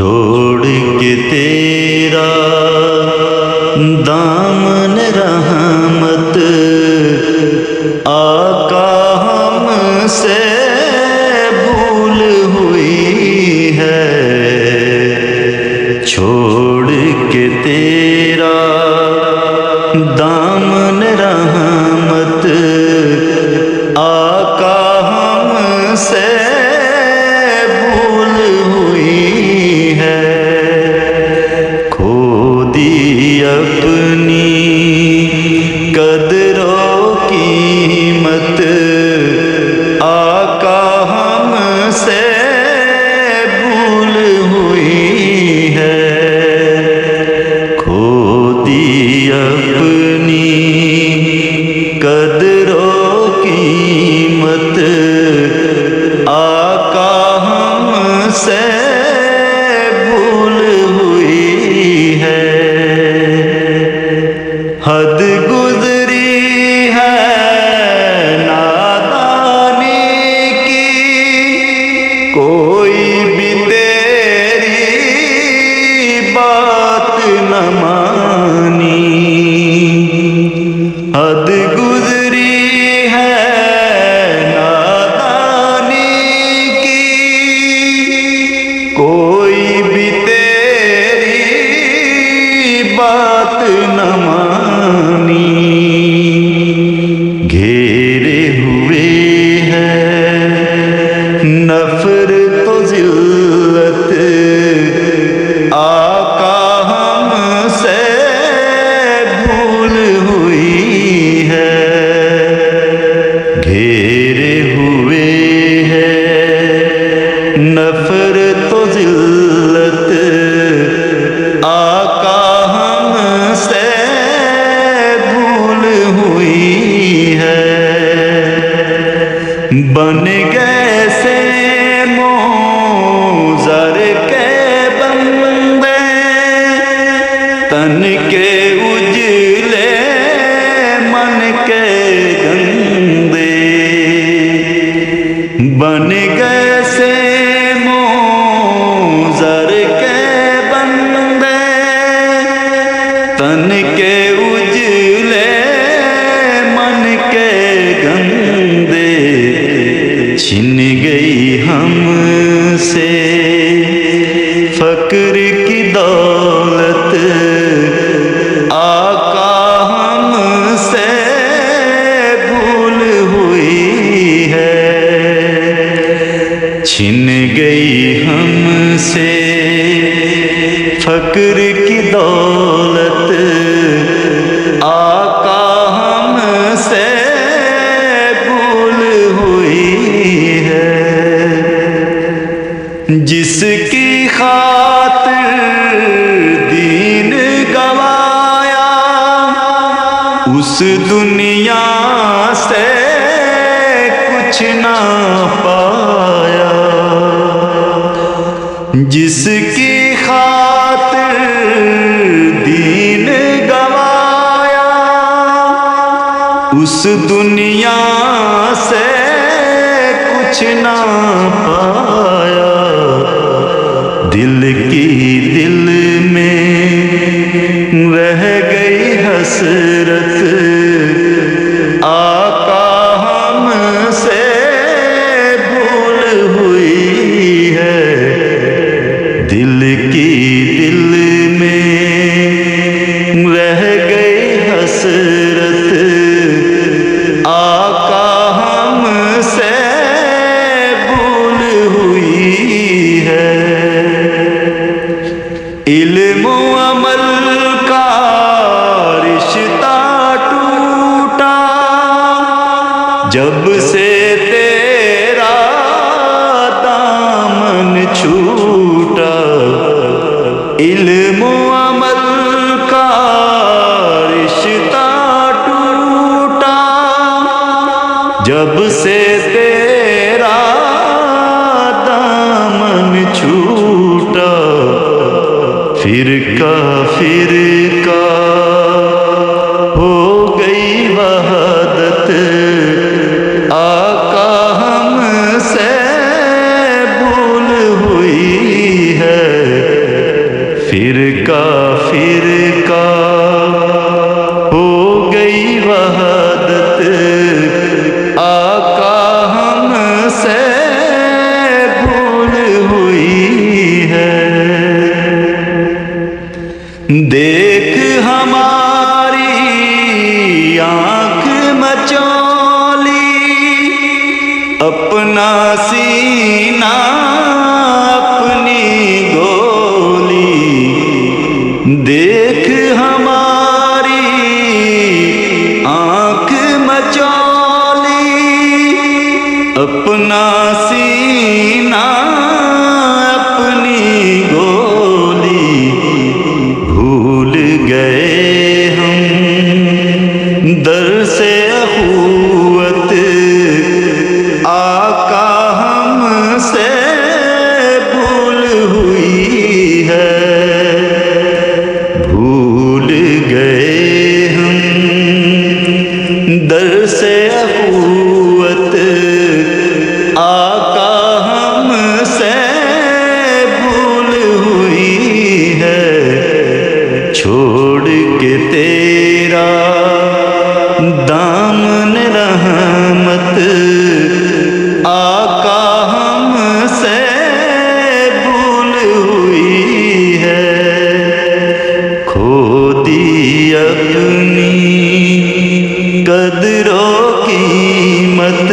چھوڑ کے تیرا دامن رحمت آقا ہم سے بھول ہوئی ہے، چھوڑ کے تیرا دامن رحمت آقا ہم سے بھول ہوئی ہے، کھو دی اپنی قدر و قیمت آقا ہم سے بھول ہوئی ہے، کھو دی اپنی قدر و قیمت آقا ہم سے بھول ہوئی ہے، حد گزری ہے نادانی کی، کوئی بھی تیری بات نہ مانی، حد گزری ہے نادانی کی، کوئی بھی تیری بات نہ مانی، گھیرے ہوئے ہیں نفرت و ذلت آقا ہم سے بھول ہوئی ہے، گھیرے ہوئے ہیں نفرت و ذلت آقا ہم سے بھول ہوئی ہے، بن گئے سے موزر کے بندے، تن کے اجلے من کے گندے، بن گئے سے موزر کے بندے، تن کے اجلے من کے گندے، چھن گئی ہم سے فقر کی دولت آقا ہم سے بھول ہوئی ہے، چھن گئی ہم سے فقر کی دولت آقا ہم سے بھول ہوئی ہے، جس کی خاطر دین گوایا اس دنیا سے کچھ نہ پایا، جس کی خاطر دین گوایا اس دنیا سے کچھ نہ پایا، دل کی دل میں رہ گئی حسرت آقا ہم سے بھول ہوئی ہے، دل کی دل میں رہ گئی حسرت آقا ہم سے بھول ہوئی ہے، علم و عمل کا رشتہ ٹوٹا جب سے تیرا دامن چھوٹا، علم و عمل کا رشتہ ٹوٹا جب سے تیرا دامن چھوٹا، فرقہ فرقہ ہو گئی وحدت آقا ہم سے بھول ہوئی ہے، فرقہ فرقہ ہو گئی وحدت، آقا ہم سے بھول ہوئی ہے۔ دیکھ ہماری آنکھ مچولی، اپنا سینہ اپنی گولی، دیکھ ہماری آنکھ مچولی، اپنا سینہ اپنی گولی، بھول گئے ہم درس اخوت، آقا ہم سے بھول ہوئی ہے۔ بھول گئے ہم درس اخوت، آقا ہم سے بھول ہوئی ہے۔ چھوڑ کے تیرا دامن رحمت، آقا ہم سے بھول ہوئی ہے۔ کھو دی اپنی قدر و قیمت،